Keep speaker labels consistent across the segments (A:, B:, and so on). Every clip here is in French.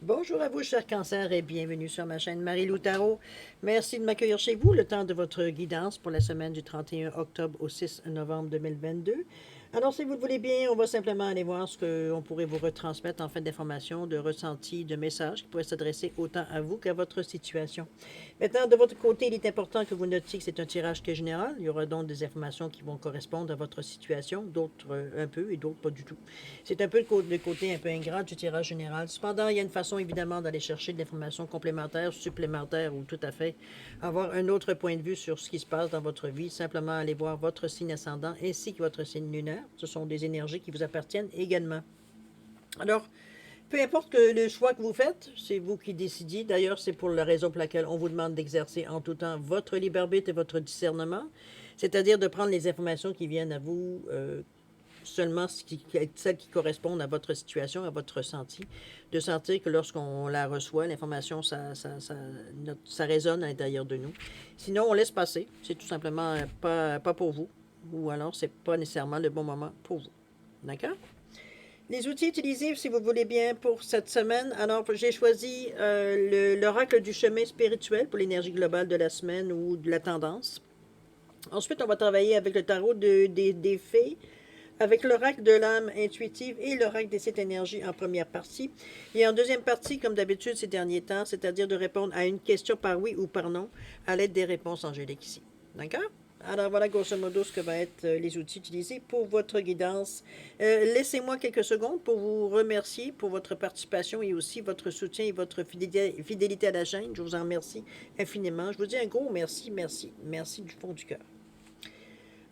A: Bonjour à vous, chers cancers, et bienvenue sur ma chaîne Marie-Lou Tarot. Merci de m'accueillir chez vous le temps de votre guidance pour la semaine du 31 octobre au 6 novembre 2022. Alors, si vous le voulez bien, on va simplement aller voir ce qu'on pourrait vous retransmettre en fait d'informations, de ressentis, de messages qui pourraient s'adresser autant à vous qu'à votre situation. Maintenant, de votre côté, il est important que vous notiez que c'est un tirage qui est général. Il y aura donc des informations qui vont correspondre à votre situation, d'autres un peu et d'autres pas du tout. C'est un peu le côté un peu ingrat du tirage général. Cependant, il y a une façon évidemment d'aller chercher de l'information complémentaire, supplémentaire ou tout à fait avoir un autre point de vue sur ce qui se passe dans votre vie. Simplement aller voir votre signe ascendant ainsi que votre signe lunaire. Ce sont des énergies qui vous appartiennent également. Alors, peu importe le choix que vous faites, c'est vous qui décidez. D'ailleurs, c'est pour la raison pour laquelle on vous demande d'exercer en tout temps votre libre arbitre et votre discernement, c'est-à-dire de prendre les informations qui viennent à vous seulement celles qui correspondent à votre situation, à votre ressenti, de sentir que lorsqu'on la reçoit, l'information, ça résonne à l'intérieur de nous. Sinon, on laisse passer. C'est tout simplement pas pour vous, ou alors c'est pas nécessairement le bon moment pour vous. D'accord? Les outils utilisés, si vous voulez bien, pour cette semaine. Alors, j'ai choisi l'oracle du chemin spirituel pour l'énergie globale de la semaine ou de la tendance. Ensuite, on va travailler avec le tarot des fées, avec l'oracle de l'âme intuitive et l'oracle des sept énergies en première partie. Et en deuxième partie, comme d'habitude ces derniers temps, c'est-à-dire de répondre à une question par oui ou par non à l'aide des réponses angéliques ici. D'accord? Alors voilà grosso modo ce que vont être les outils utilisés pour votre guidance. Laissez-moi quelques secondes pour vous remercier pour votre participation et aussi votre soutien et votre fidélité à la chaîne. Je vous en remercie infiniment. Je vous dis un gros merci, merci, merci du fond du cœur.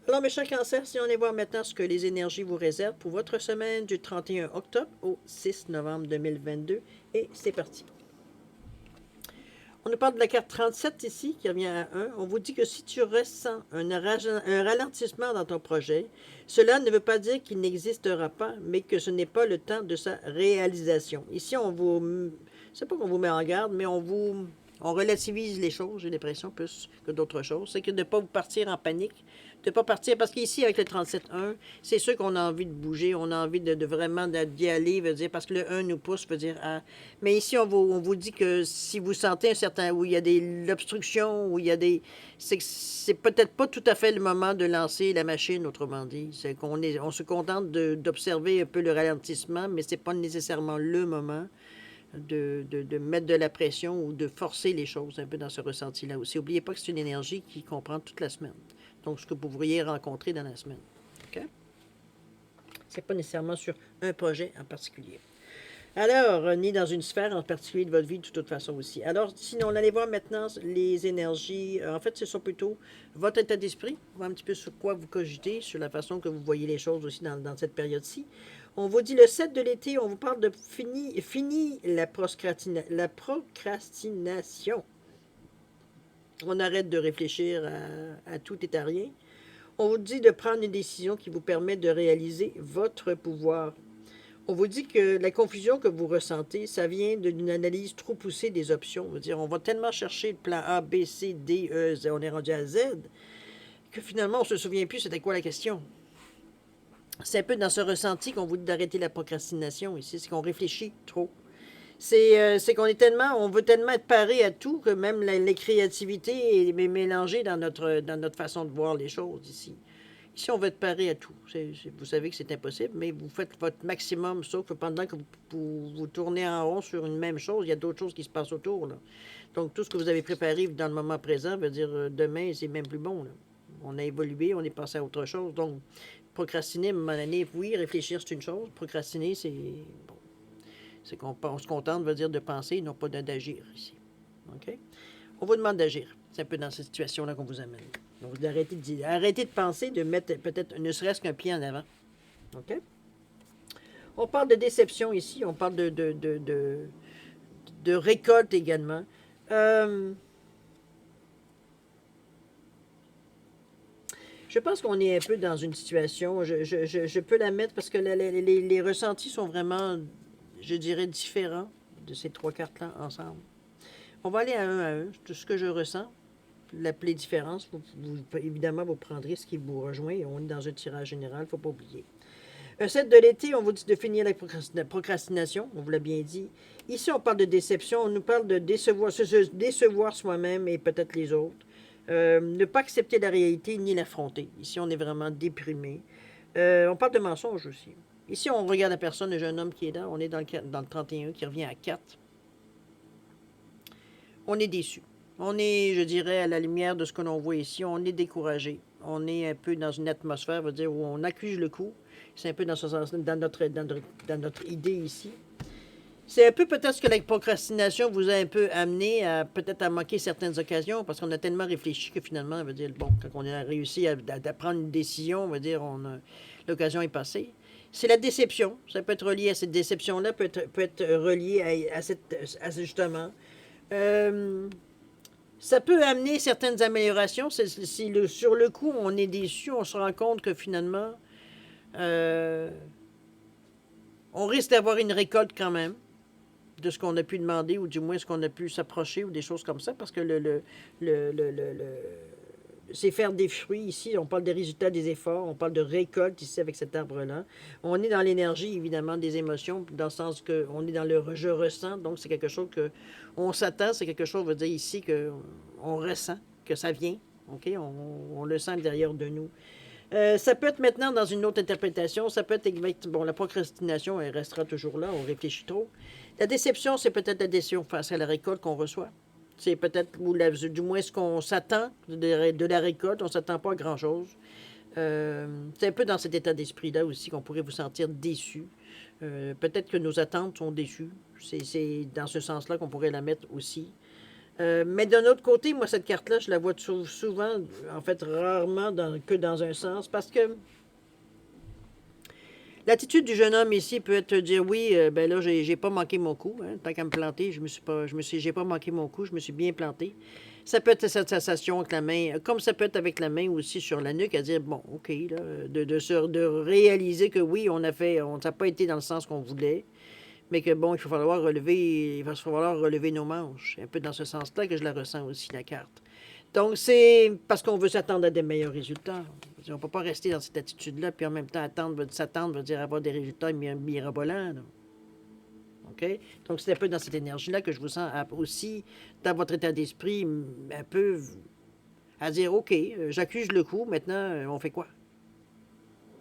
A: Alors, mes chers cancers, si on allait voir maintenant ce que les énergies vous réservent pour votre semaine du 31 octobre au 6 novembre 2022. Et c'est parti. On nous parle de la carte 37 ici, qui revient à 1. On vous dit que si tu ressens un ralentissement dans ton projet, cela ne veut pas dire qu'il n'existera pas, mais que ce n'est pas le temps de sa réalisation. Ici, on vous... C'est pas qu'on vous met en garde, mais on relativise les choses, j'ai l'impression, plus que d'autres choses. C'est que de ne pas vous partir en panique, de ne pas partir, parce qu'ici, avec le 37-1, c'est sûr qu'on a envie de bouger, on a envie de vraiment d'y aller, veut dire, parce que le 1 nous pousse, veut dire, mais ici, on vous dit que si vous sentez un certain, où il y a de l'obstruction, où il y a des, c'est peut-être pas tout à fait le moment de lancer la machine, autrement dit. C'est on se contente d'observer un peu le ralentissement, mais c'est pas nécessairement le moment de mettre de la pression ou de forcer les choses un peu dans ce ressenti-là aussi. N'oubliez pas que c'est une énergie qui comprend toute la semaine. Donc, ce que vous pourriez rencontrer dans la semaine. OK? C'est pas nécessairement sur un projet en particulier. Alors, ni dans une sphère en particulier de votre vie, de toute façon aussi. Alors, sinon, on allait voir maintenant les énergies. En fait, ce sont plutôt votre état d'esprit, voir un petit peu sur quoi vous cogitez, sur la façon que vous voyez les choses aussi dans cette période-ci. On vous dit le 7 de l'été, on vous parle de fini la procrastination. On arrête de réfléchir à tout et à rien. On vous dit de prendre une décision qui vous permet de réaliser votre pouvoir. On vous dit que la confusion que vous ressentez, ça vient d'une analyse trop poussée des options. On va dire, on va tellement chercher le plan A, B, C, D, E, Z, on est rendu à Z, que finalement, on ne se souvient plus c'était quoi la question. C'est un peu dans ce ressenti qu'on vous dit d'arrêter la procrastination ici, c'est qu'on réfléchit trop. C'est qu'on est tellement, on veut tellement être paré à tout que même les créativités est mélangée dans notre façon de voir les choses ici. Ici, on veut être paré à tout. Vous savez que c'est impossible, mais vous faites votre maximum, sauf que pendant que vous tournez en rond sur une même chose, il y a d'autres choses qui se passent autour. Là. Donc, tout ce que vous avez préparé dans le moment présent veut dire demain, c'est même plus bon. Là. On a évolué, on est passé à autre chose. Donc, procrastiner, à un moment donné, oui, réfléchir, c'est une chose. Procrastiner, c'est... Bon, c'est qu'on se contente, veut dire de penser, non pas d'agir ici. OK? On vous demande d'agir. C'est un peu dans cette situation-là qu'on vous amène. Donc, arrêtez de penser, de mettre peut-être ne serait-ce qu'un pied en avant. OK? On parle de déception ici, on parle de récolte également. Je pense qu'on est un peu dans une situation, je peux la mettre parce que les ressentis sont vraiment, je dirais, différents de ces trois cartes-là ensemble. On va aller à un, tout ce que je ressens. L'appeler différence, évidemment, vous prendrez ce qui vous rejoint. On est dans un tirage général, il ne faut pas oublier. Recette de l'été, on vous dit de finir la procrastination, on vous l'a bien dit. Ici, on parle de déception, on nous parle de décevoir, se décevoir soi-même et peut-être les autres. Ne pas accepter la réalité ni l'affronter. Ici, on est vraiment déprimé. On parle de mensonge aussi. Ici, on regarde la personne, le jeune homme qui est là, on est dans le 31 qui revient à 4. On est déçu. On est, je dirais, à la lumière de ce que l'on voit ici, on est découragé. On est un peu dans une atmosphère, veut dire, où on accuse le coup. C'est un peu dans ce sens, dans notre idée ici. C'est un peu peut-être ce que la procrastination vous a un peu amené à peut-être à manquer certaines occasions parce qu'on a tellement réfléchi que finalement, on veut dire, bon, quand on a réussi à prendre une décision, on va dire, l'occasion est passée. C'est la déception. Ça peut être relié à cette déception-là, peut être relié à justement. Ça peut amener certaines améliorations. Sur le coup, on est déçu, on se rend compte que finalement, on risque d'avoir une récolte quand même de ce qu'on a pu demander, ou du moins ce qu'on a pu s'approcher, ou des choses comme ça, parce que c'est faire des fruits ici. On parle des résultats des efforts, on parle de récolte ici avec cet arbre-là. On est dans l'énergie, évidemment, des émotions, dans le sens que on est dans le je ressens, donc c'est quelque chose que on s'attend, c'est quelque chose, on veut dire ici, qu'on ressent, que ça vient, OK? On le sent derrière de nous. Ça peut être maintenant dans une autre interprétation, ça peut être, bon, la procrastination, elle restera toujours là, on réfléchit trop. La déception, c'est peut-être la déception face à la récolte qu'on reçoit. C'est peut-être, ou du moins ce qu'on s'attend de la récolte, on ne s'attend pas à grand-chose. C'est un peu dans cet état d'esprit-là aussi qu'on pourrait vous sentir déçu. Peut-être que nos attentes sont déçues. C'est dans ce sens-là qu'on pourrait la mettre aussi. Mais d'un autre côté, moi, cette carte-là, je la vois souvent, en fait, rarement que dans un sens, parce que l'attitude du jeune homme ici peut être de dire oui, ben là, j'ai pas manqué mon coup. Hein, tant qu'à me planter, j'ai pas manqué mon coup, je me suis bien planté. Ça peut être cette sensation avec la main, comme ça peut être avec la main aussi sur la nuque, à dire bon, ok, là, de réaliser que oui, on n'a pas été dans le sens qu'on voulait, mais que bon, il va falloir relever nos manches. Un peu dans ce sens-là que je la ressens aussi, la carte. Donc, c'est parce qu'on veut s'attendre à des meilleurs résultats. On ne peut pas rester dans cette attitude-là, puis en même temps, s'attendre veut dire avoir des résultats mirabolants. OK? Donc, c'est un peu dans cette énergie-là que je vous sens aussi, dans votre état d'esprit, un peu à dire, OK, j'accuse le coup, maintenant, on fait quoi?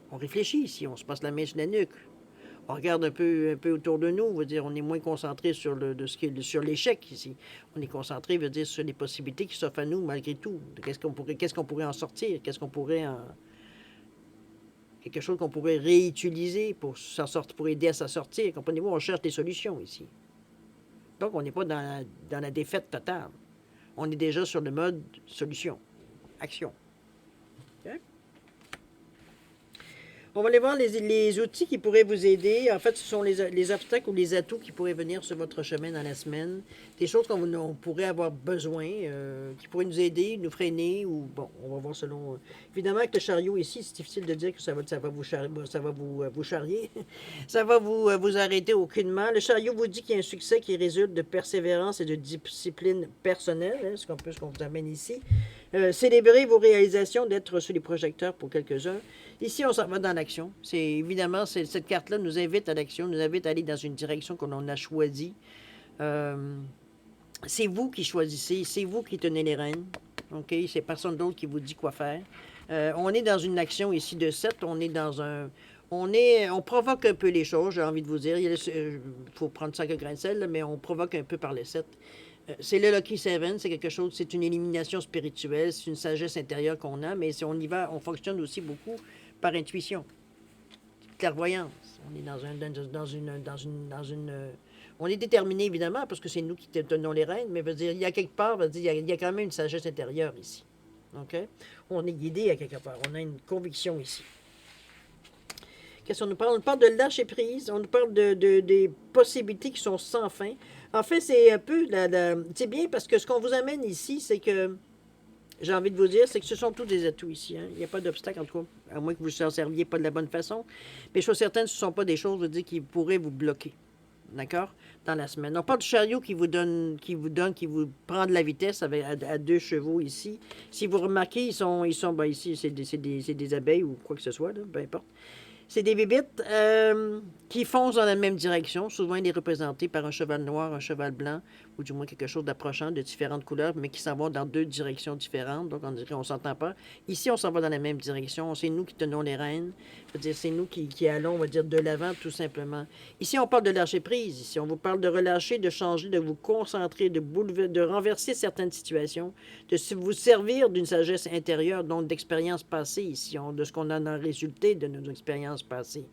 A: On réfléchit ici, on se passe la main sur la nuque. On regarde un peu autour de nous, veut dire, on est moins concentré sur l'échec ici. On est concentré, veut dire, sur les possibilités qui s'offrent à nous malgré tout. Qu'est-ce qu'on pourrait en sortir? Quelque chose qu'on pourrait réutiliser pour aider à s'en sortir. Comprenez-vous, on cherche des solutions ici. Donc, on n'est pas dans la défaite totale. On est déjà sur le mode solution, action. Okay? On va aller voir les outils qui pourraient vous aider. En fait, ce sont les obstacles ou les atouts qui pourraient venir sur votre chemin dans la semaine. Des choses qu'on pourrait avoir besoin, qui pourraient nous aider, nous freiner, ou bon, on va voir selon... évidemment, avec le chariot ici, c'est difficile de dire que ça va vous charrier. Ça va vous arrêter aucunement. Le chariot vous dit qu'il y a un succès qui résulte de persévérance et de discipline personnelle, hein, ce qu'on vous amène ici. Célébrer vos réalisations, d'être sous les projecteurs pour quelques-uns. Ici, on s'en va dans l'action. Évidemment, cette carte-là nous invite à l'action, nous invite à aller dans une direction qu'on a choisie. C'est vous qui choisissez, c'est vous qui tenez les rênes. OK? C'est personne d'autre qui vous dit quoi faire. On est dans une action ici de 7. On est dans un... On provoque un peu les choses, j'ai envie de vous dire. Il faut prendre ça avec un grain de sel, là, mais on provoque un peu par les 7. C'est le Lucky Seven, c'est quelque chose, c'est une élimination spirituelle, c'est une sagesse intérieure qu'on a, mais si on y va, on fonctionne aussi beaucoup par intuition, clairvoyance. On est on est déterminé évidemment parce que c'est nous qui tenons les rênes, mais veut dire il y a quelque part, il y a quand même une sagesse intérieure ici. Ok? On est guidé à quelque part, on a une conviction ici. Qu'est-ce qu'on nous parle? On nous parle de lâcher prise, on nous parle des possibilités qui sont sans fin. En fait, c'est un peu c'est bien parce que ce qu'on vous amène ici, c'est que j'ai envie de vous dire, c'est que ce sont tous des atouts ici. Hein. Il n'y a pas d'obstacle, en tout cas, à moins que vous ne vous en serviez pas de la bonne façon. Mais chose certaine, ce ne sont pas des choses, je veux dire, qui pourraient vous bloquer. D'accord? Dans la semaine. On parle du chariot qui vous prend de la vitesse à 2 chevaux ici. Si vous remarquez, ils sont ici, c'est des abeilles ou quoi que ce soit, là, peu importe. C'est des bébites qui foncent dans la même direction. Souvent, il est représenté par un cheval noir, un cheval blanc, ou du moins quelque chose d'approchant, de différentes couleurs, mais qui s'en vont dans deux directions différentes. Donc, on dirait qu'on ne s'entend pas. Ici, on s'en va dans la même direction. C'est nous qui tenons les rênes. Je veux dire, c'est nous qui allons, on va dire, de l'avant, tout simplement. Ici, on parle de lâcher prise. Ici, on vous parle de relâcher, de changer, de vous concentrer, de renverser certaines situations, de vous servir d'une sagesse intérieure, donc d'expériences passées ici, de ce qu'on en a résulté de nos expériences passées.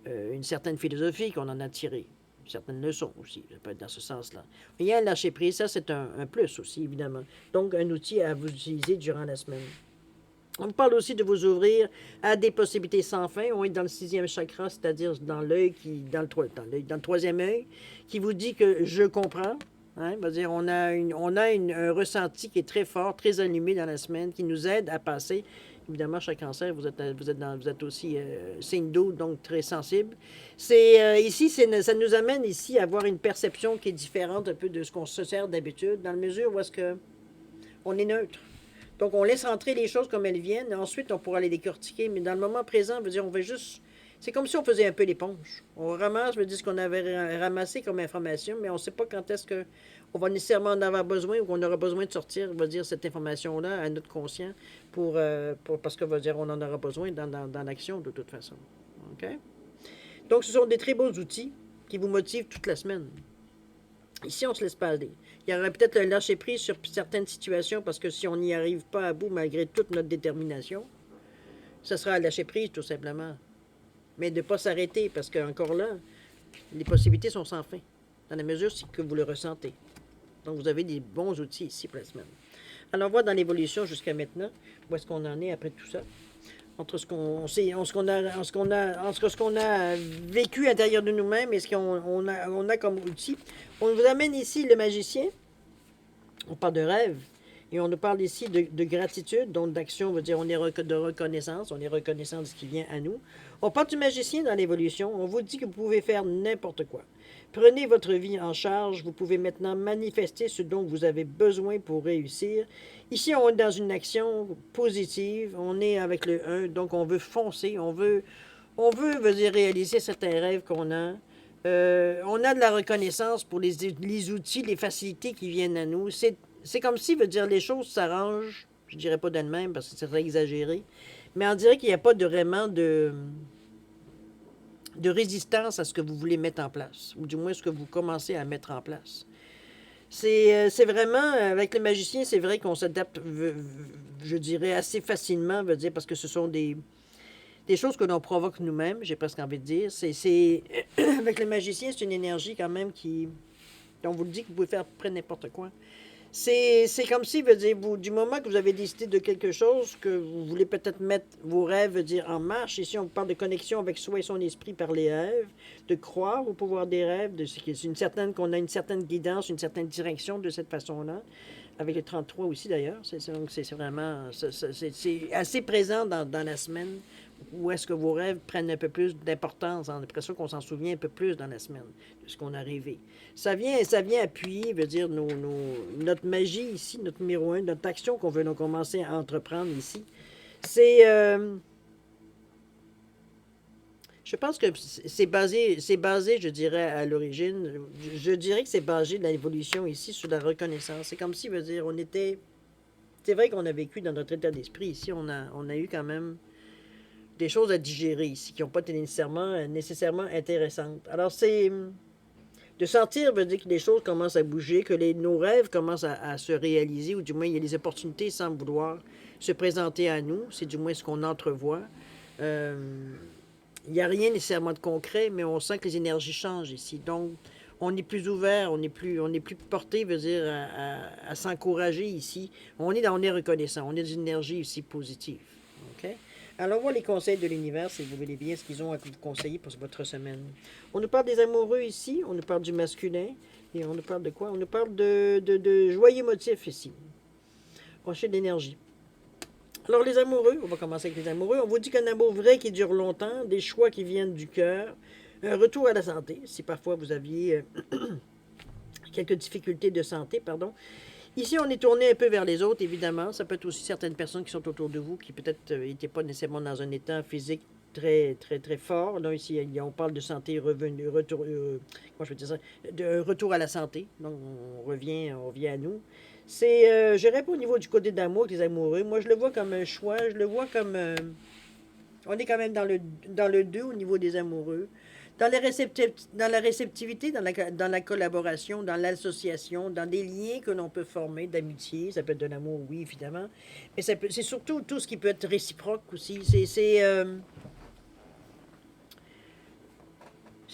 A: Une certaine philosophie qu'on en a tirée, certaines leçons aussi, ça peut être dans ce sens-là. Il y a un lâcher-prise, ça c'est un plus aussi, évidemment. Donc, un outil à vous utiliser durant la semaine. On parle aussi de vous ouvrir à des possibilités sans fin. On est dans le sixième chakra, c'est-à-dire dans l'œil dans le troisième œil, qui vous dit que je comprends. Hein, dire, on a un ressenti qui est très fort, très allumé dans la semaine, qui nous aide à passer. Évidemment, chaque cancer, vous êtes aussi signe d'eau, donc très sensible. Ici, ça nous amène ici à avoir une perception qui est différente un peu de ce qu'on se sert d'habitude, dans la mesure où est-ce que on est neutre. Donc, on laisse rentrer les choses comme elles viennent. Ensuite, on pourra les décortiquer. Mais dans le moment présent, veut dire, on veut juste... C'est comme si on faisait un peu l'éponge. On ramasse, veut dire, ce qu'on avait ramassé comme information, mais on ne sait pas quand est-ce qu'on va nécessairement en avoir besoin ou qu'on aura besoin de sortir, on va dire, cette information-là à notre conscient parce que, va dire, on en aura besoin dans l'action de toute façon. OK? Donc, ce sont des très beaux outils qui vous motivent toute la semaine. Ici, on ne se laisse pas aller. Il y aurait peut-être le lâcher-prise sur certaines situations parce que si on n'y arrive pas à bout malgré toute notre détermination, ça sera à lâcher-prise tout simplement. Mais de ne pas s'arrêter parce qu'encore là, les possibilités sont sans fin, dans la mesure que vous le ressentez. Donc, vous avez des bons outils ici pour la semaine. Alors, on voit dans l'évolution jusqu'à maintenant, où est-ce qu'on en est après tout ça. Entre ce qu'on a vécu à l'intérieur de nous-mêmes et ce qu'on a comme outil. On vous amène ici le magicien. On parle de rêve. Et on nous parle ici de gratitude, donc d'action, on veut dire on est de reconnaissance, on est reconnaissant de ce qui vient à nous. On parle du magicien dans l'évolution, on vous dit que vous pouvez faire n'importe quoi. Prenez votre vie en charge, vous pouvez maintenant manifester ce dont vous avez besoin pour réussir. Ici, on est dans une action positive, on est avec le 1, donc on veut foncer, on veut dire, réaliser certains rêves qu'on a. On a de la reconnaissance pour les outils, les facilités qui viennent à nous. C'est comme si, veut dire, les choses s'arrangent, je dirais pas d'elles-mêmes parce que c'est très exagéré, mais on dirait qu'il n'y a pas vraiment de résistance à ce que vous voulez mettre en place, ou du moins ce que vous commencez à mettre en place. C'est vraiment, avec le magicien, c'est vrai qu'on s'adapte, je dirais, assez facilement, veut dire, parce que ce sont des choses que l'on provoque nous-mêmes, j'ai presque envie de dire. Avec le magicien, c'est une énergie quand même on vous le dit que vous pouvez faire près n'importe quoi. C'est comme si, veut dire, du moment que vous avez décidé de quelque chose, que vous voulez peut-être mettre vos rêves, veut dire, en marche. Ici, on parle de connexion avec soi et son esprit par les rêves, de croire au pouvoir des rêves, qu'on a une certaine guidance, une certaine direction de cette façon-là. Avec le 33 aussi, d'ailleurs. C'est vraiment... C'est assez présent dans la semaine où est-ce que vos rêves prennent un peu plus d'importance. On a l'impression qu'on s'en souvient un peu plus dans la semaine de ce qu'on a rêvé. Ça vient appuyer, veut dire, notre magie ici, notre numéro 1, notre action qu'on veut commencer à entreprendre ici. Je pense que c'est basé, je dirais, à l'origine. Je dirais que c'est basé de l'évolution ici sur la reconnaissance. C'est comme si, veut dire, c'est vrai qu'on a vécu dans notre état d'esprit ici. On a eu quand même des choses à digérer ici qui n'ont pas été nécessairement intéressantes. Alors, c'est de sentir, veut dire que les choses commencent à bouger, que nos rêves commencent à se réaliser, ou du moins, il y a des opportunités sans vouloir se présenter à nous. C'est du moins ce qu'on entrevoit. Il n'y a rien nécessairement de concret, mais on sent que les énergies changent ici. Donc, on est plus ouvert, on est plus porté, veut dire, à s'encourager ici. On est reconnaissant, on a des énergies ici positives. OK? Alors, on voit les conseils de l'univers, si vous voulez bien, ce qu'ils ont à vous conseiller pour votre semaine. On nous parle des amoureux ici, on nous parle du masculin, et on nous parle de quoi? On nous parle de joyeux motifs ici. On cherche de l'énergie. Alors, les amoureux, on va commencer avec les amoureux. On vous dit qu'un amour vrai qui dure longtemps, des choix qui viennent du cœur, un retour à la santé, si parfois vous aviez quelques difficultés de santé, pardon. Ici, on est tourné un peu vers les autres, évidemment. Ça peut être aussi certaines personnes qui sont autour de vous qui peut-être n'étaient pas nécessairement dans un état physique très, très, très fort. Là, ici, on parle de santé revenu, retour, comment je peux dire ça, de retour à la santé. Donc, on revient à nous. Je dirais pas au niveau du côté d'amour, avec les amoureux. Moi, je le vois comme un choix. Je le vois comme, on est quand même dans le 2 au niveau des amoureux. Dans la réceptivité, dans la collaboration, dans l'association, dans des liens que l'on peut former d'amitié, ça peut être de l'amour, oui, évidemment, mais c'est surtout tout ce qui peut être réciproque aussi. C'est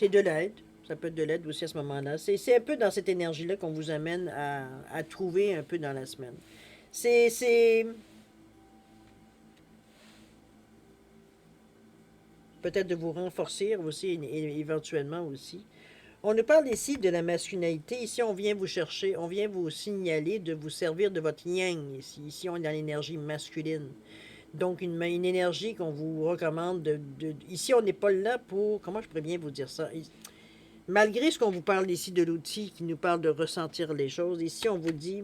A: de l'aide. Ça peut être de l'aide aussi à ce moment-là. C'est un peu dans cette énergie-là qu'on vous amène à trouver un peu dans la semaine. C'est peut-être de vous renforcer aussi, et éventuellement aussi. On nous parle ici de la masculinité. Ici, on vient vous chercher, on vient vous signaler de vous servir de votre yang. Ici on est dans l'énergie masculine. Donc, une énergie qu'on vous recommande ici, on n'est pas là pour... Comment je pourrais bien vous dire ça? Malgré ce qu'on vous parle ici de l'outil qui nous parle de ressentir les choses, ici, on vous dit...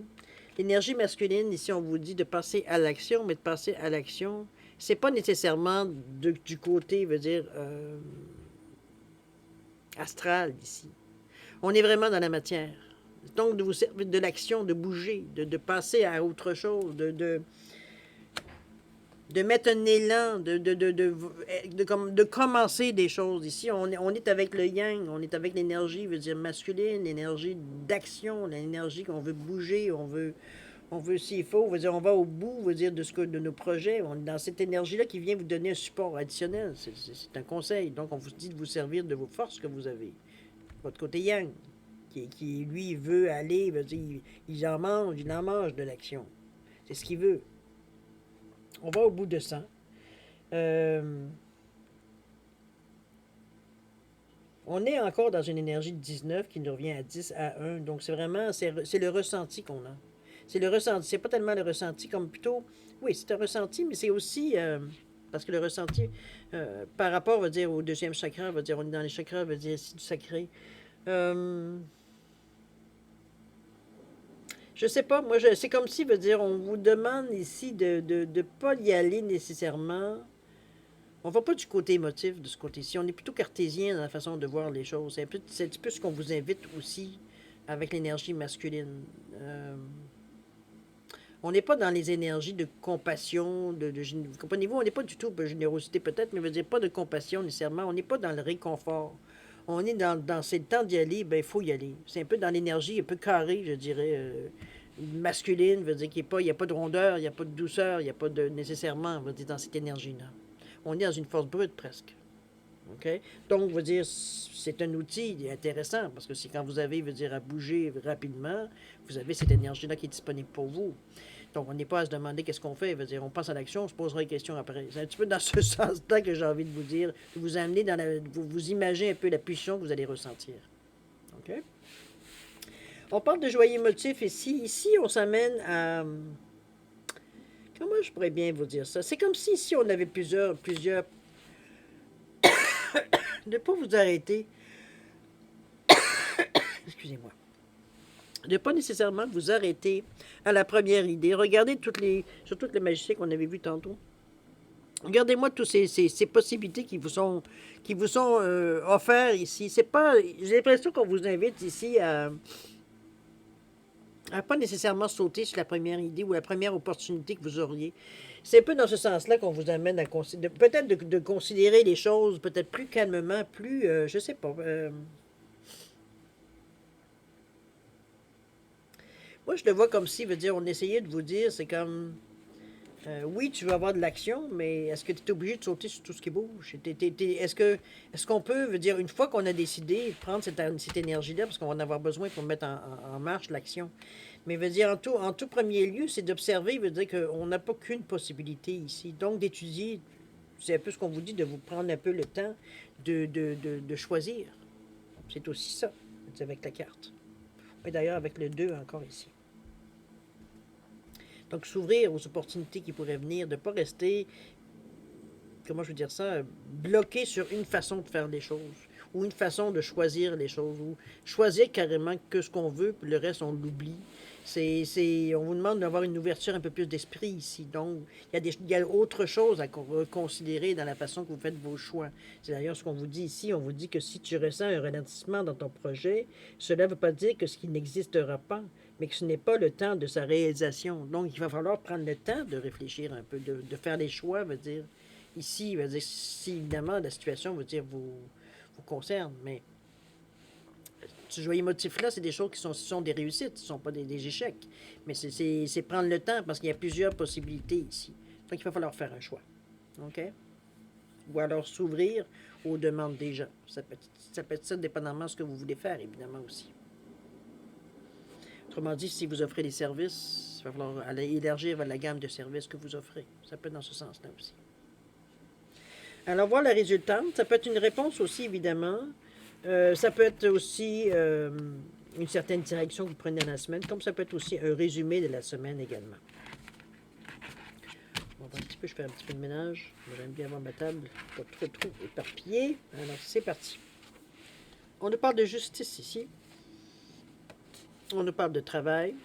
A: L'énergie masculine, ici, on vous dit de passer à l'action, mais de passer à l'action, c'est pas nécessairement du côté, veut dire, astral, ici. On est vraiment dans la matière. Donc, de vous servir de l'action, de bouger, de passer à autre chose, de mettre un élan, de commencer des choses. Ici, on est avec le yang, on est avec l'énergie, veut dire masculine, l'énergie d'action, l'énergie qu'on veut bouger, on veut s'il faut, veut dire on va au bout, veut dire de nos projets. On est dans cette énergie-là qui vient vous donner un support additionnel. C'est un conseil. Donc, on vous dit de vous servir de vos forces que vous avez. Votre côté yang, qui lui, veut aller, veut dire, il en mange de l'action. C'est ce qu'il veut. On va au bout de ça. On est encore dans une énergie de 19 qui nous revient à 10 à 1. Donc, c'est vraiment, c'est le ressenti qu'on a. C'est le ressenti. C'est pas tellement le ressenti comme plutôt... Oui, c'est un ressenti, mais c'est aussi... parce que le ressenti, par rapport, veut dire, au deuxième chakra, veut dire, on est dans les chakras, veut dire, c'est du sacré. Je sais pas, moi, c'est comme si, veut dire, on vous demande ici de pas y aller nécessairement. On va pas du côté émotif de ce côté-ci. On est plutôt cartésien dans la façon de voir les choses. C'est un petit peu ce qu'on vous invite aussi avec l'énergie masculine. On n'est pas dans les énergies de compassion, comprenez-vous, on n'est pas du tout de générosité peut-être, mais je veux dire pas de compassion nécessairement. On n'est pas dans le réconfort. On est c'est le temps d'y aller, ben il faut y aller. C'est un peu dans l'énergie un peu carrée, je dirais, masculine, veut dire qu'il n'y a pas de rondeur, il n'y a pas de douceur, il n'y a pas de nécessairement, on va dire, dans cette énergie-là. On est dans une force brute presque. OK? Donc, veut dire, c'est un outil intéressant parce que c'est quand vous avez, veut dire, à bouger rapidement, vous avez cette énergie-là qui est disponible pour vous. Donc, on n'est pas à se demander qu'est-ce qu'on fait. Veut dire, on passe à l'action, on se posera des questions après. C'est un petit peu dans ce sens-là que j'ai envie de vous dire, de vous amener dans vous imaginez un peu la puissance que vous allez ressentir. OK? On parle de joyeux motifs ici. Ici, on s'amène à... Comment je pourrais bien vous dire ça? C'est comme si ici, on avait plusieurs de ne pas vous arrêter. Excusez-moi. De ne pas nécessairement vous arrêter à la première idée. Regardez surtout les magiciens qu'on avait vus tantôt. Regardez-moi toutes ces possibilités qui vous sont offertes ici. C'est pas. J'ai l'impression qu'on vous invite ici à pas nécessairement sauter sur la première idée ou la première opportunité que vous auriez. C'est un peu dans ce sens-là qu'on vous amène à peut-être de considérer les choses peut-être plus calmement, plus, je sais pas. Moi, je le vois comme si, veut dire, on essayait de vous dire, c'est comme, oui, tu veux avoir de l'action, mais est-ce que tu es obligé de sauter sur tout ce qui bouge? Est-ce qu'on peut, veut dire, une fois qu'on a décidé, prendre cette énergie-là, parce qu'on va en avoir besoin pour mettre en marche l'action, mais veut dire, en tout premier lieu, c'est d'observer, veut dire qu'on n'a pas qu'une possibilité ici. Donc, d'étudier, c'est un peu ce qu'on vous dit, de vous prendre un peu le temps de choisir. C'est aussi ça, avec la carte. Et d'ailleurs, avec le 2 encore ici. Donc, s'ouvrir aux opportunités qui pourraient venir, de ne pas rester, comment je veux dire ça, bloqué sur une façon de faire les choses, ou une façon de choisir les choses, ou choisir carrément que ce qu'on veut, puis le reste, on l'oublie. On vous demande d'avoir une ouverture un peu plus d'esprit ici. Donc, il y a autre chose à considérer dans la façon que vous faites vos choix. C'est d'ailleurs ce qu'on vous dit ici. On vous dit que si tu ressens un ralentissement dans ton projet, cela ne veut pas dire que ce qui n'existera pas, mais que ce n'est pas le temps de sa réalisation. Donc, il va falloir prendre le temps de réfléchir un peu, de faire des choix, veut dire, ici, veut dire, si évidemment la situation, veut dire, vous concerne, mais ce joyeux motif-là, c'est des choses qui sont des réussites, ce ne sont pas des échecs. Mais c'est prendre le temps parce qu'il y a plusieurs possibilités ici. Donc, il va falloir faire un choix. OK? Ou alors s'ouvrir aux demandes des gens. Ça peut être ça, dépendamment de ce que vous voulez faire, évidemment aussi. Autrement dit, si vous offrez des services, il va falloir aller élargir la gamme de services que vous offrez. Ça peut être dans ce sens-là aussi. Alors, voir la résultante, ça peut être une réponse aussi, évidemment. Ça peut être aussi une certaine direction que vous prenez dans la semaine, comme ça peut être aussi un résumé de la semaine également. On va un petit peu, je fais un petit peu de ménage. J'aime bien avoir ma table, pas trop éparpillée. Alors, c'est parti. On nous parle de justice ici. On nous parle de travail.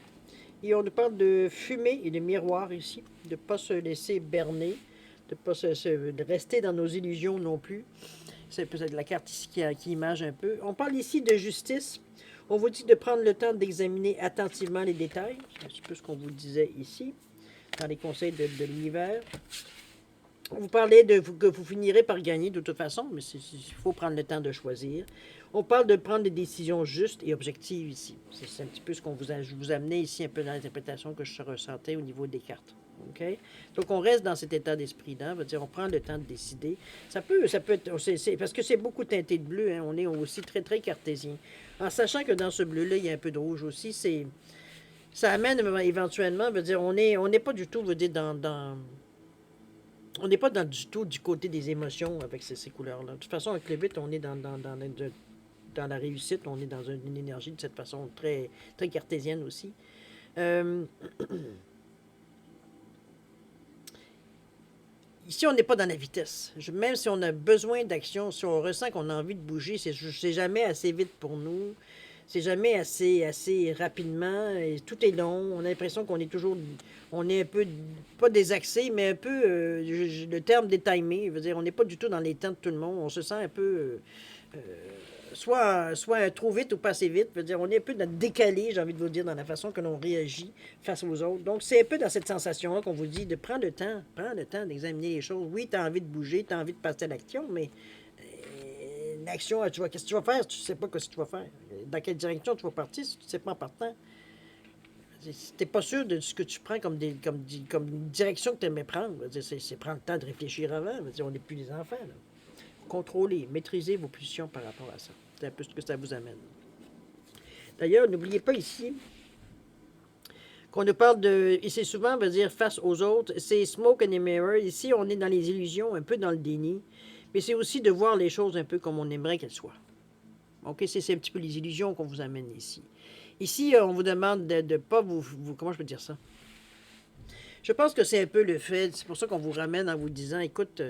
A: Et on nous parle de fumée et de miroir ici. De ne pas se laisser berner. De ne pas de rester dans nos illusions non plus. C'est peut-être la carte ici qui image un peu. On parle ici de justice. On vous dit de prendre le temps d'examiner attentivement les détails. C'est un petit peu ce qu'on vous disait ici, dans les conseils de l'univers. Vous parlez que vous finirez par gagner de toute façon, mais il faut prendre le temps de choisir. On parle de prendre des décisions justes et objectives ici. C'est un petit peu ce qu'on je vous amenais ici un peu dans l'interprétation que je ressentais au niveau des cartes. Okay? Donc, on reste dans cet état d'esprit-là. On prend le temps de décider. Ça peut être... parce que c'est beaucoup teinté de bleu. Hein, on est aussi très, très cartésien. En sachant que dans ce bleu-là, il y a un peu de rouge aussi. Ça amène éventuellement... on n'est pas du tout, on n'est pas du tout du côté des émotions avec ces couleurs-là. De toute façon, avec le 8, on est dans la réussite. On est dans une énergie de cette façon très, très cartésienne aussi. Ici, on n'est pas dans la vitesse. Même si on a besoin d'action, si on ressent qu'on a envie de bouger, c'est jamais assez vite pour nous. C'est jamais assez rapidement. Et tout est long. On a l'impression qu'on est toujours... On est un peu... Pas désaxé, mais un peu... le terme détimé. Veut dire, on n'est pas du tout dans les temps de tout le monde. On se sent un peu... soit trop vite ou pas assez vite. Veut dire, on est un peu décalé, j'ai envie de vous dire, dans la façon que l'on réagit face aux autres. Donc, c'est un peu dans cette sensation-là qu'on vous dit de prendre le temps d'examiner les choses. Oui, tu as envie de bouger, tu as envie de passer à l'action, mais l'action, qu'est-ce que tu vas faire si tu ne sais pas ce que tu vas faire? Dans quelle direction tu vas partir si tu ne sais pas en partant? Si tu n'es pas sûr de ce que tu prends comme une direction que tu aimais prendre, c'est prendre le temps de réfléchir avant. On n'est plus des enfants, là. Contrôlez, maîtrisez vos pulsions par rapport à ça. C'est un peu ce que ça vous amène. D'ailleurs, n'oubliez pas ici qu'on nous parle de... Et c'est souvent, face aux autres, c'est smoke and a mirror. Ici, on est dans les illusions, un peu dans le déni. Mais c'est aussi de voir les choses un peu comme on aimerait qu'elles soient. OK? C'est un petit peu les illusions qu'on vous amène ici. Ici, on vous demande de ne pas vous... Comment je peux dire ça? Je pense que c'est un peu le fait... C'est pour ça qu'on vous ramène en vous disant, écoute...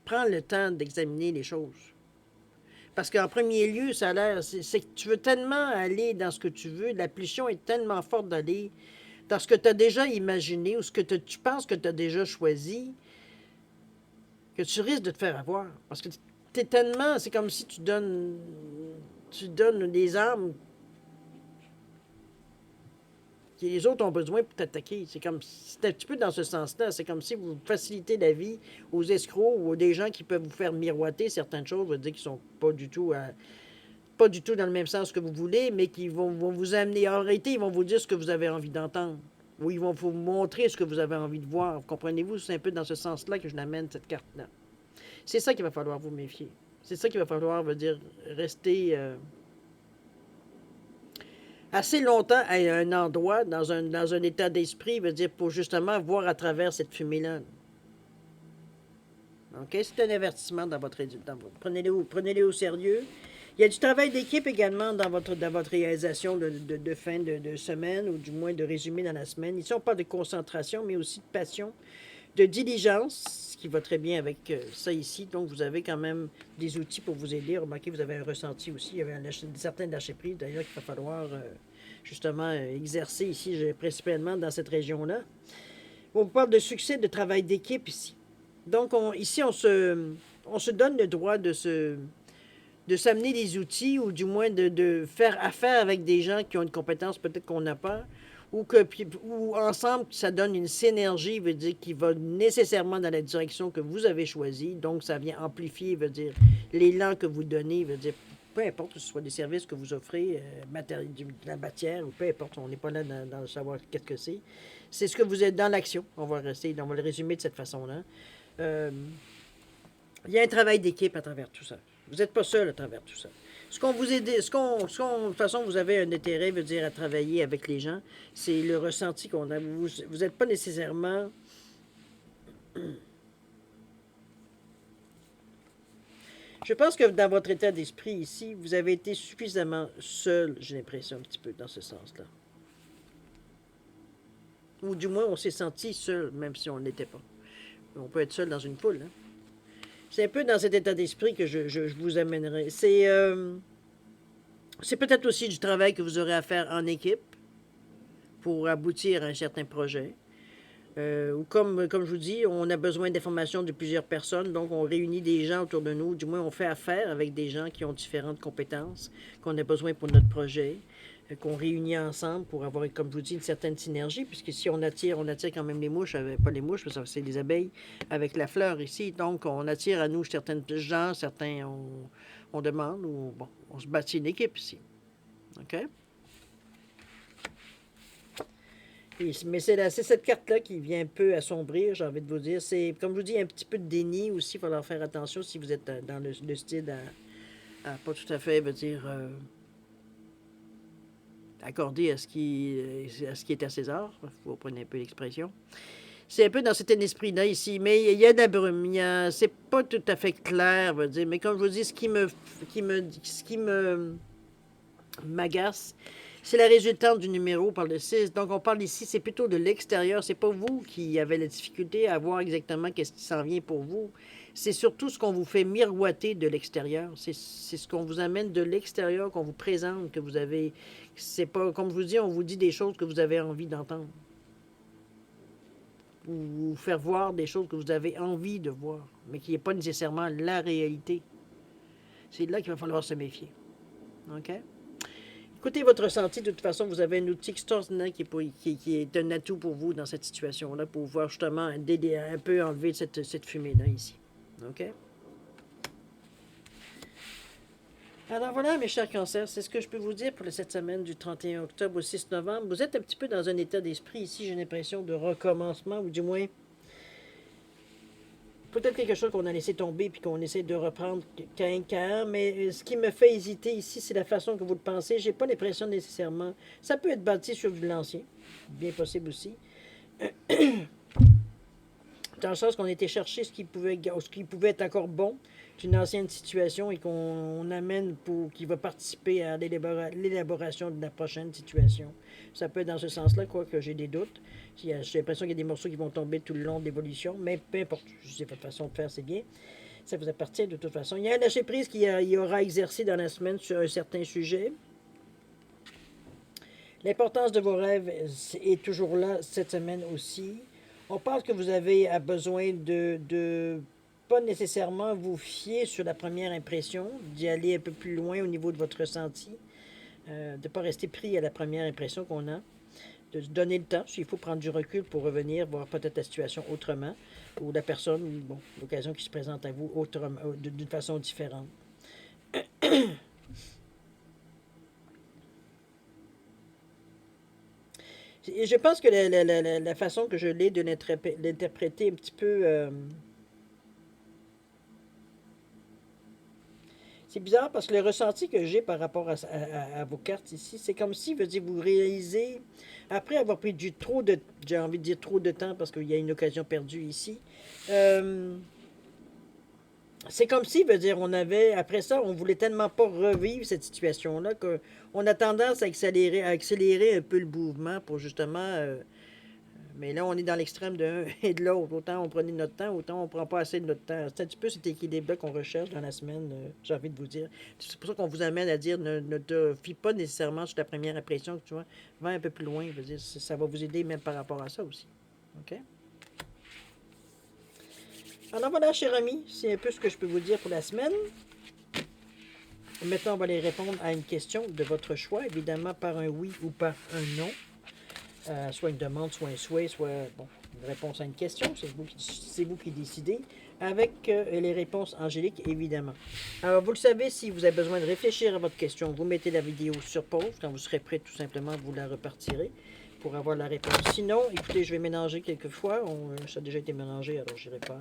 A: prends le temps d'examiner les choses. Parce qu'en premier lieu, ça a l'air, c'est que tu veux tellement aller dans ce que tu veux, la pulsion est tellement forte d'aller dans ce que tu as déjà imaginé ou ce que tu penses que tu as déjà choisi, que tu risques de te faire avoir. Parce que tu es tellement, c'est comme si tu donnes des armes que les autres ont besoin pour t'attaquer. C'est un petit peu dans ce sens-là. C'est comme si vous facilitez la vie aux escrocs ou aux des gens qui peuvent vous faire miroiter certaines choses, veut dire qu'ils sont pas du tout dans le même sens que vous voulez, mais qui vont vous amener. En réalité, ils vont vous dire ce que vous avez envie d'entendre. Ou ils vont vous montrer ce que vous avez envie de voir. Comprenez-vous? C'est un peu dans ce sens-là que je l'amène, cette carte-là. C'est ça qu'il va falloir vous méfier. C'est ça qu'il va falloir, rester... assez longtemps à un endroit, dans un état d'esprit, pour justement voir à travers cette fumée-là. OK? C'est un avertissement dans votre... Prenez-les au sérieux. Il y a du travail d'équipe également dans votre réalisation de fin de semaine, ou du moins de résumé dans la semaine. Ici, on parle de concentration, mais aussi de passion. de diligence, ce qui va très bien avec ça ici. Donc, vous avez quand même des outils pour vous aider. Remarquez, vous avez un ressenti aussi. Il y avait un certain lâcher-prise, d'ailleurs, qu'il va falloir justement exercer ici, principalement dans cette région-là. On parle de succès de travail d'équipe ici. Donc, ici, on se donne le droit de s'amener des outils ou du moins de faire affaire avec des gens qui ont une compétence peut-être qu'on n'a pas ou ensemble, ça donne une synergie, veut dire, qui va nécessairement dans la direction que vous avez choisie. Donc, ça vient amplifier, veut dire, l'élan que vous donnez, veut dire, peu importe que ce soit des services que vous offrez, de la matière, ou peu importe, on n'est pas là dans le savoir qu'est-ce que c'est. C'est ce que vous êtes dans l'action. On va le résumer de cette façon-là. Il y a un travail d'équipe à travers tout ça. Vous n'êtes pas seul à travers tout ça. De toute façon, vous avez un intérêt, veut dire, à travailler avec les gens. C'est le ressenti qu'on a. Vous n'êtes pas nécessairement. Je pense que dans votre état d'esprit ici, vous avez été suffisamment seul, j'ai l'impression, un petit peu, dans ce sens-là. Ou du moins, on s'est senti seul, même si on ne l'était pas. On peut être seul dans une foule, hein? C'est un peu dans cet état d'esprit que je vous amènerai. C'est peut-être aussi du travail que vous aurez à faire en équipe pour aboutir à un certain projet. Ou comme je vous dis, on a besoin d'informations de plusieurs personnes, donc on réunit des gens autour de nous, du moins on fait affaire avec des gens qui ont différentes compétences qu'on a besoin pour notre projet, qu'on réunit ensemble pour avoir, comme je vous dis, une certaine synergie, puisque si on attire quand même les mouches, pas les mouches, c'est les abeilles, avec la fleur ici, donc on attire à nous certains gens, certains on demande, ou bon, on se bâtit une équipe ici. OK? Mais c'est cette carte-là qui vient un peu assombrir, j'ai envie de vous dire. C'est, comme je vous dis, un petit peu de déni aussi. Il va falloir faire attention si vous êtes dans le style à pas tout à fait, veut dire, accordé à ce qui est à César. Vous prenez un peu l'expression. C'est un peu dans cet esprit-là ici. Mais il y a de la brume. C'est pas tout à fait clair, veut dire. Mais comme je vous dis, ce qui me m'agace, c'est la résultante du numéro par le 6. Donc, on parle ici, c'est plutôt de l'extérieur. C'est pas vous qui avez la difficulté à voir exactement qu'est-ce qui s'en vient pour vous. C'est surtout ce qu'on vous fait miroiter de l'extérieur. C'est ce qu'on vous amène de l'extérieur, qu'on vous présente, que vous avez... C'est pas, comme je vous dis, on vous dit des choses que vous avez envie d'entendre. Ou vous faire voir des choses que vous avez envie de voir, mais qui n'est pas nécessairement la réalité. C'est là qu'il va falloir se méfier. OK? Écoutez votre ressenti. De toute façon, vous avez un outil extraordinaire qui est un atout pour vous dans cette situation-là, pour pouvoir justement aider un peu enlever cette fumée-là ici. OK? Alors voilà, mes chers cancers, c'est ce que je peux vous dire pour cette semaine du 31 octobre au 6 novembre. Vous êtes un petit peu dans un état d'esprit ici, j'ai l'impression, de recommencement, ou du moins, peut-être quelque chose qu'on a laissé tomber puis qu'on essaie de reprendre qu'un, mais ce qui me fait hésiter ici, c'est la façon que vous le pensez. J'ai pas l'impression nécessairement. Ça peut être bâti sur de l'ancien, bien possible aussi. Dans le sens qu'on était chercher ce qui pouvait être encore bon d'une ancienne situation et qu'on amène qui va participer à l'élaboration de la prochaine situation. Ça peut être dans ce sens-là, quoique j'ai des doutes. J'ai l'impression qu'il y a des morceaux qui vont tomber tout le long de l'évolution, mais peu importe, c'est votre façon de faire, c'est bien. Ça vous appartient de toute façon. Il y a un lâcher-prise qui aura exercé dans la semaine sur un certain sujet. L'importance de vos rêves est toujours là cette semaine aussi. On pense que vous avez besoin de pas nécessairement vous fier sur la première impression, d'y aller un peu plus loin au niveau de votre ressenti, de ne pas rester pris à la première impression qu'on a, de se donner le temps, s'il faut prendre du recul pour revenir, voir peut-être la situation autrement, ou la personne, bon, l'occasion qui se présente à vous autrement, d'une façon différente. Je pense que la façon que je l'ai de l'interpréter un petit peu... c'est bizarre parce que le ressenti que j'ai par rapport à vos cartes ici, c'est comme si vous réalisez, après avoir pris j'ai envie de dire trop de temps parce qu'il y a une occasion perdue ici, c'est comme si, après ça, on voulait tellement pas revivre cette situation-là qu'on a tendance à accélérer un peu le mouvement pour justement Mais là, on est dans l'extrême d'un et de l'autre. Autant on prenait notre temps, autant on ne prend pas assez de notre temps. C'est un petit peu cet équilibre-là qu'on recherche dans la semaine, j'ai envie de vous dire. C'est pour ça qu'on vous amène à dire ne te fie pas nécessairement sur ta première impression que tu vois. Va un peu plus loin. Je veux dire, ça va vous aider même par rapport à ça aussi. OK? Alors voilà, cher ami, c'est un peu ce que je peux vous dire pour la semaine. Maintenant, on va aller répondre à une question de votre choix, évidemment par un oui ou par un non. Soit une demande, soit un souhait, soit bon, une réponse à une question. C'est vous qui décidez. Avec les réponses angéliques, évidemment. Alors, vous le savez, si vous avez besoin de réfléchir à votre question, vous mettez la vidéo sur pause. Quand vous serez prêt, tout simplement, vous la repartirez pour avoir la réponse. Sinon, écoutez, je vais mélanger quelques fois. Ça a déjà été mélangé, alors je n'irai pas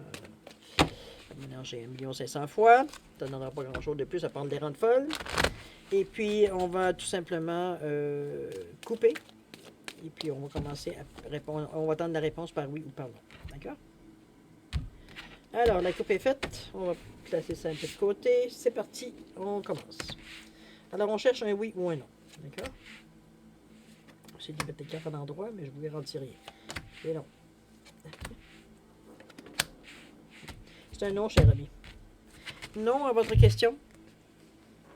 A: mélanger 1 500 000 fois. Ça ne donnera pas grand-chose de plus à prendre des rentes folles. Et puis, on va tout simplement couper. Et puis, on va commencer à répondre. On va attendre la réponse par oui ou par non. D'accord? Alors, la coupe est faite. On va placer ça un peu de côté. C'est parti. On commence. Alors, on cherche un oui ou un non. D'accord? J'ai dû mettre les cartes à l'endroit, mais je ne vous garantis rien. C'est non. C'est un non, cher ami. Non à votre question.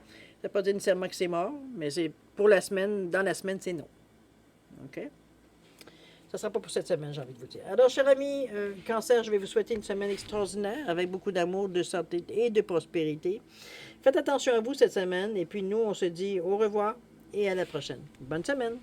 A: Ça ne veut pas dire nécessairement que c'est mort, mais c'est pour la semaine. Dans la semaine, c'est non. OK? Ça ne sera pas pour cette semaine, j'ai envie de vous dire. Alors, chers amis, Cancer, je vais vous souhaiter une semaine extraordinaire avec beaucoup d'amour, de santé et de prospérité. Faites attention à vous cette semaine et puis nous, on se dit au revoir et à la prochaine. Bonne semaine!